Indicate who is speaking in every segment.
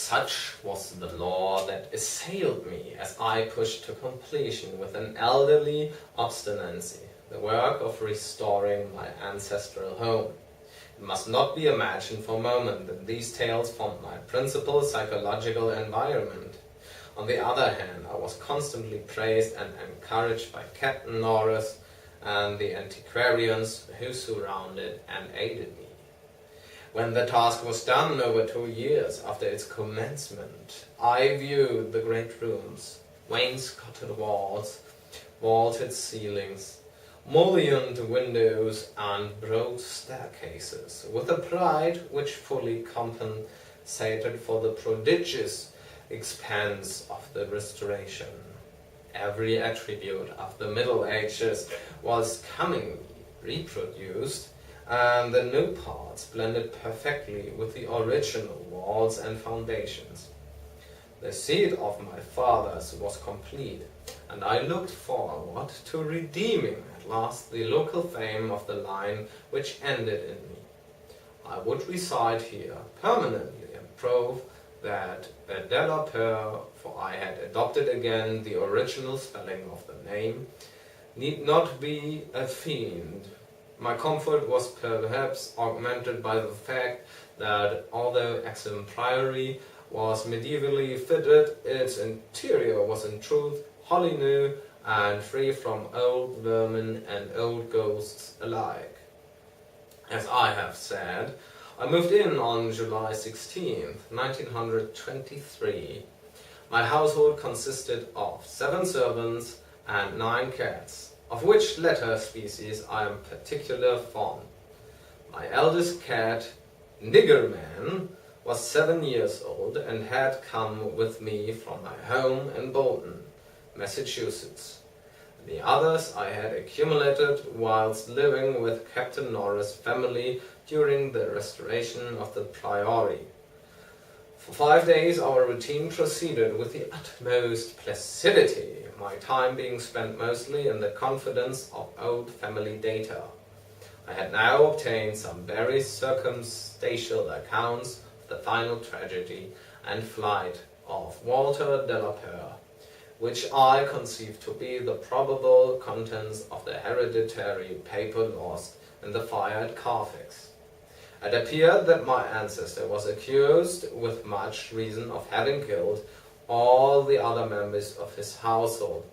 Speaker 1: Such was the law that assailed me as I pushed to completion with an elderly obstinacy the work of restoring my ancestral home. It must not be imagined for a moment that these tales formed my principal psychological environment. On the other hand, I was constantly praised and encouraged by Captain Norris and the antiquarians who surrounded and aided me. When the task was done over 2 years after its commencement, I viewed the great rooms, wainscoted walls, vaulted ceilings, mullioned windows and broad staircases with a pride which fully compensated for the prodigious expense of the restoration. Every attribute of the Middle Ages was cunningly reproduced, and the new parts blended perfectly with the original walls and foundations. The seat of my fathers was complete, and I looked forward to redeeming at last the local fame of the line which ended in me. I would reside here permanently and prove that a Delapeur, for I had adopted again the original spelling of the name, need not be a fiend. My comfort was perhaps augmented by the fact that, although Exham Priory was medievally fitted, its interior was in truth wholly new and free from old vermin and old ghosts alike. As I have said, I moved in on July 16, 1923. My household consisted of 7 servants and 9 cats, of which latter species I am particularly fond. My eldest cat, Niggerman, was 7 years old and had come with me from my home in Bolton, Massachusetts. The others I had accumulated whilst living with Captain Norris' family during the restoration of the Priory. For 5 days our routine proceeded with the utmost placidity, my time being spent mostly in the confidence of old family data. I had now obtained some very circumstantial accounts of the final tragedy and flight of Walter Delapeur, which I conceived to be the probable contents of the hereditary paper lost in the fire at Carfax. It appeared that my ancestor was accused with much reason of having killed all the other members of his household,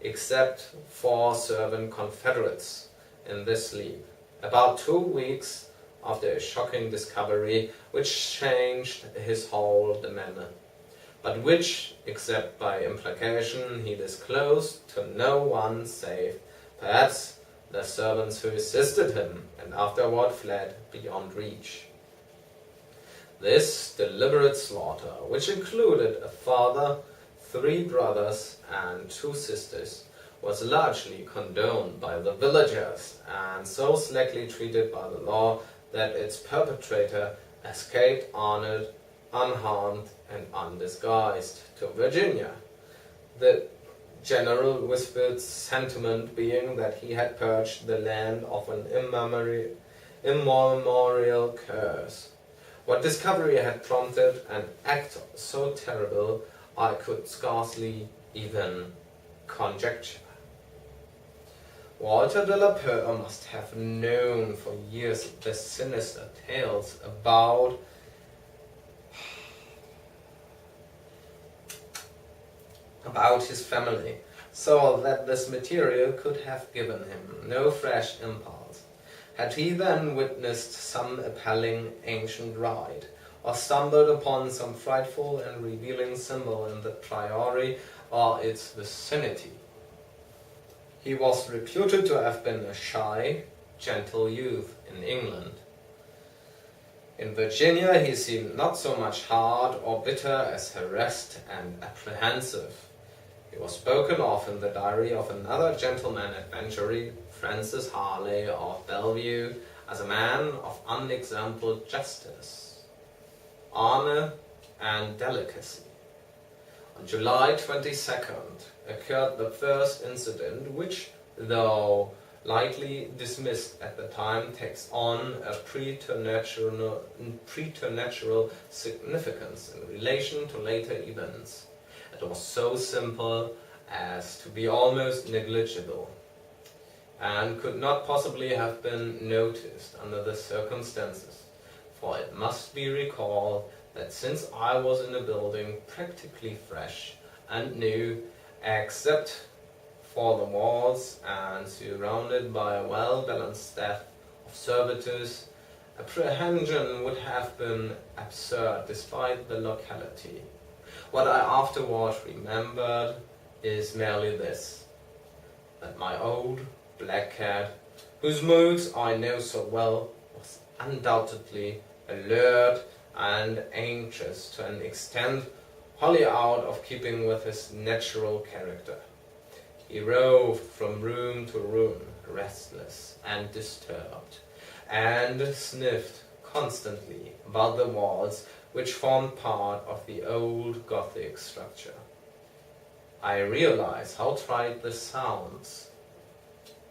Speaker 1: except 4 servant confederates in this league, about 2 weeks after a shocking discovery which changed his whole demeanor, but which, except by implication, he disclosed to no one save, perhaps, the servants who assisted him and afterward fled beyond reach. This deliberate slaughter, which included a father, 3 brothers and 2 sisters, was largely condoned by the villagers and so slackly treated by the law that its perpetrator escaped honored, unharmed and undisguised to Virginia, the general whispered sentiment being that he had purged the land of an immemorial curse. What discovery had prompted an act so terrible I could scarcely even conjecture. Walter Delapeur must have known for years the sinister tales about his family, so that this material could have given him no fresh impulse. Had he then witnessed some appalling ancient rite, or stumbled upon some frightful and revealing symbol in the Priory or its vicinity? He was reputed to have been a shy, gentle youth in England. In Virginia he seemed not so much hard or bitter as harassed and apprehensive. He was spoken of in the diary of another gentleman adventurer, Francis Harley of Bellevue, as a man of unexampled justice, honor, and delicacy. On July 22nd occurred the first incident which, though lightly dismissed at the time, takes on a preternatural significance in relation to later events. It was so simple as to be almost negligible, and could not possibly have been noticed under the circumstances, for it must be recalled that since I was in a building practically fresh and new, except for the walls, and surrounded by a well-balanced staff of servitors, apprehension would have been absurd despite the locality. What I afterward remembered is merely this, that my old black cat, whose moods I know so well, was undoubtedly alert and anxious to an extent wholly out of keeping with his natural character. He roved from room to room, restless and disturbed, and sniffed constantly about the walls which formed part of the old Gothic structure. I realize how trite this sounds,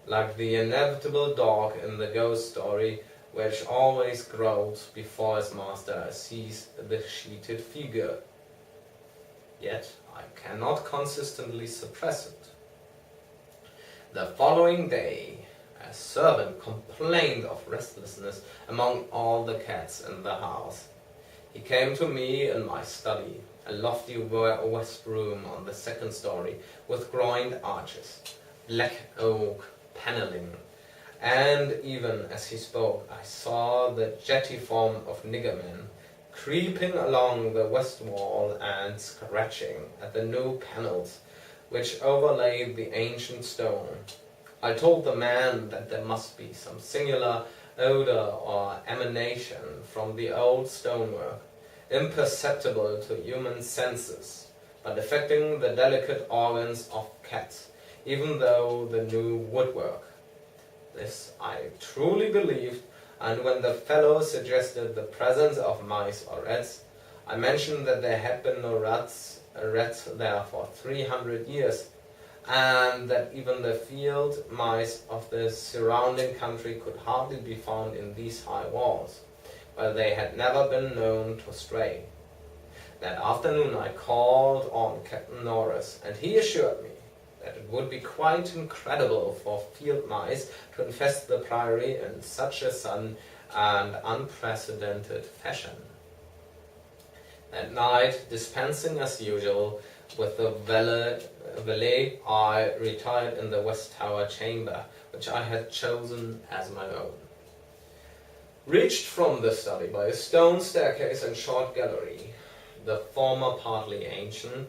Speaker 1: like the inevitable dog in the ghost story, which always growls before his master sees the sheeted figure. Yet I cannot consistently suppress it. The following day, a servant complained of restlessness among all the cats in the house. He came to me in my study, a lofty west room on the second story, with groined arches, black oak panelling, and even as he spoke I saw the jetty form of Niggerman creeping along the west wall and scratching at the new panels which overlaid the ancient stone. I told the man that there must be some singular odor or emanation from the old stonework, imperceptible to human senses, but affecting the delicate organs of cats, even though the new woodwork. This I truly believed, and when the fellow suggested the presence of mice or rats, I mentioned that there had been no rats there for 300 years, and that even the field mice of the surrounding country could hardly be found in these high walls, where they had never been known to stray. That afternoon I called on Captain Norris, and he assured me that it would be quite incredible for field mice to infest the priory in such a sudden and unprecedented fashion. That night, dispensing as usual with the valet, I retired in the West Tower chamber, which I had chosen as my own. Reached from the study by a stone staircase and short gallery, the former partly ancient,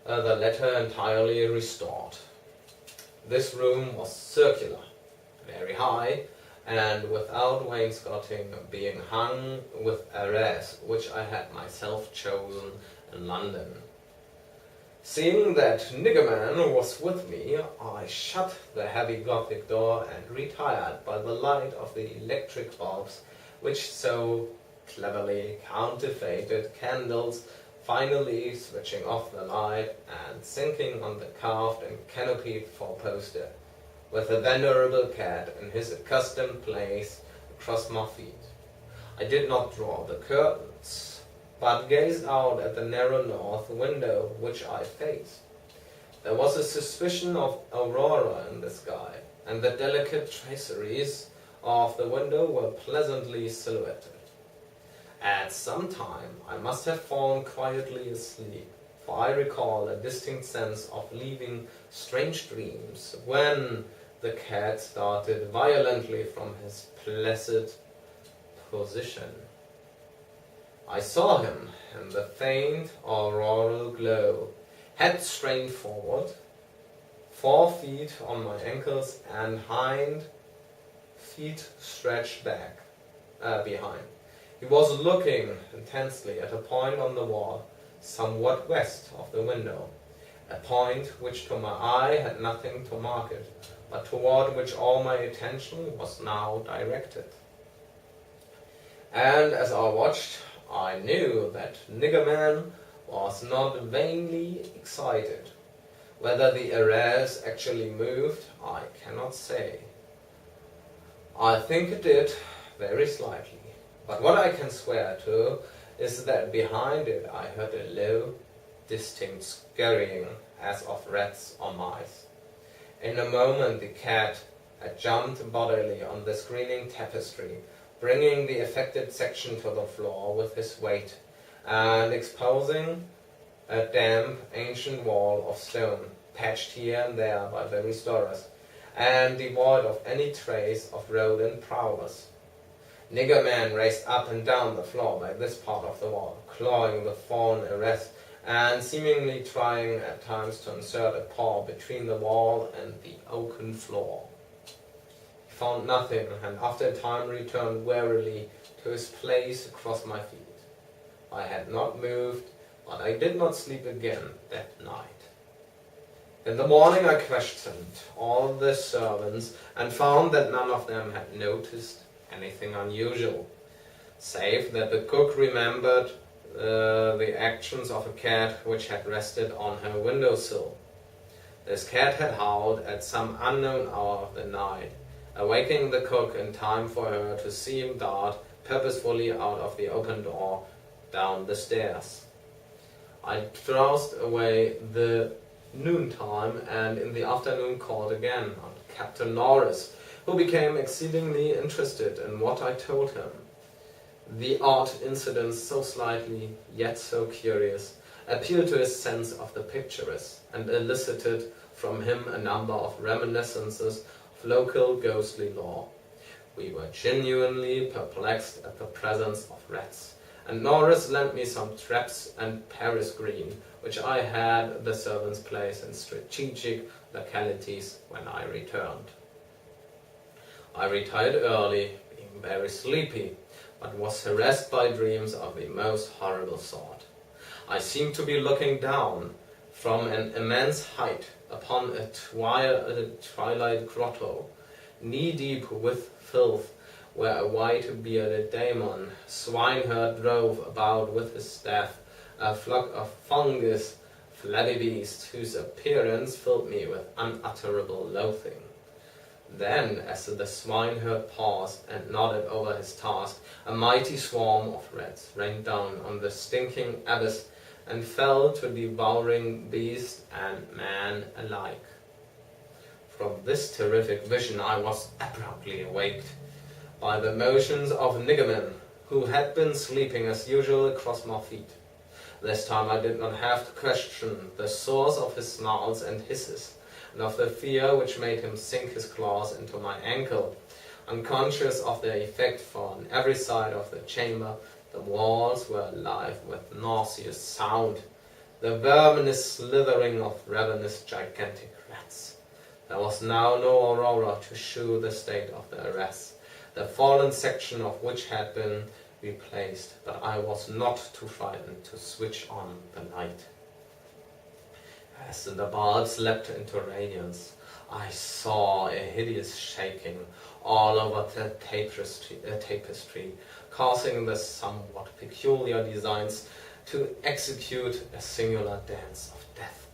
Speaker 1: the latter entirely restored. This room was circular, very high, and without wainscoting, being hung with arras which I had myself chosen in London. Seeing that Niggerman was with me, I shut the heavy Gothic door and retired by the light of the electric bulbs which so cleverly counterfeited candles, finally switching off the light and sinking on the carved and canopied four-poster, with the venerable cat in his accustomed place across my feet. I did not draw the curtains, but gazed out at the narrow north window which I faced. There was a suspicion of aurora in the sky, and the delicate traceries of the window were pleasantly silhouetted. At some time I must have fallen quietly asleep, for I recall a distinct sense of leaving strange dreams when the cat started violently from his placid position. I saw him in the faint auroral glow, head strained forward, 4 feet on my ankles, and hind feet stretched back behind. He was looking intensely at a point on the wall, somewhat west of the window, a point which to my eye had nothing to mark it, but toward which all my attention was now directed. And as I watched, I knew that Niggerman was not vainly excited. Whether the arras actually moved, I cannot say. I think it did, very slightly. But what I can swear to is that behind it I heard a low, distinct scurrying as of rats or mice. In a moment the cat had jumped bodily on the screening tapestry, bringing the affected section to the floor with his weight, and exposing a damp, ancient wall of stone, patched here and there by the restorers, and devoid of any trace of rodent prowlers. Nigger man raced up and down the floor by this part of the wall, clawing the fallen arrest, and seemingly trying at times to insert a paw between the wall and the oaken floor. He found nothing, and after a time returned wearily to his place across my feet. I had not moved, but I did not sleep again that night. In the morning I questioned all the servants and found that none of them had noticed anything unusual, save that the cook remembered the actions of a cat which had rested on her windowsill. This cat had howled at some unknown hour of the night, awaking the cook in time for her to see him dart purposefully out of the open door down the stairs. I drowsed away the noontime, and in the afternoon called again on Captain Norris, who became exceedingly interested in what I told him. The odd incidents, so slightly, yet so curious, appealed to his sense of the picturesque, and elicited from him a number of reminiscences of local ghostly lore. We were genuinely perplexed at the presence of rats, and Norris lent me some traps and Paris green, which I had the servants place in strategic localities when I returned. I retired early, being very sleepy, but was harassed by dreams of the most horrible sort. I seemed to be looking down from an immense height upon a twilight grotto, knee-deep with filth, where a white-bearded daemon swineherd drove about with his staff, a flock of fungus, flabby beasts whose appearance filled me with unutterable loathing. Then, as the swineherd paused and nodded over his task, a mighty swarm of rats rained down on the stinking abyss and fell to devouring beast and man alike. From this terrific vision I was abruptly awaked by the motions of niggermen, who had been sleeping as usual across my feet. This time I did not have to question the source of his snarls and hisses, and of the fear which made him sink his claws into my ankle, unconscious of their effect, for on every side of the chamber the walls were alive with nauseous sound, the verminous slithering of ravenous gigantic rats. There was now no aurora to shew the state of the arrest, the fallen section of which had been replaced, but I was not too frightened to switch on the light. As the bulbs leapt into radiance, I saw a hideous shaking all over the tapestry, causing the somewhat peculiar designs to execute a singular dance of death.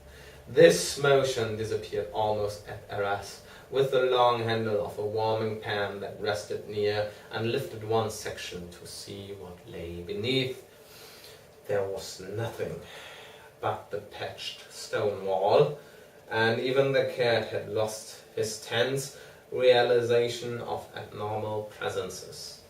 Speaker 1: This motion disappeared almost at a rest, with the long handle of a warming pan that rested near, and lifted one section to see what lay beneath. There was nothing but the patched stone wall, and even the cat had lost his tense realization of abnormal presences.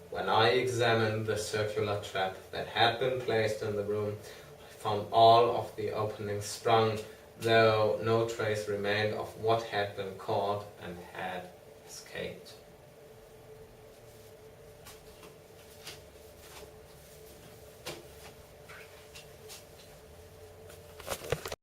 Speaker 1: When I examined the circular trap that had been placed in the room, I found all of the openings sprung, though no trace remained of what had been caught and had escaped.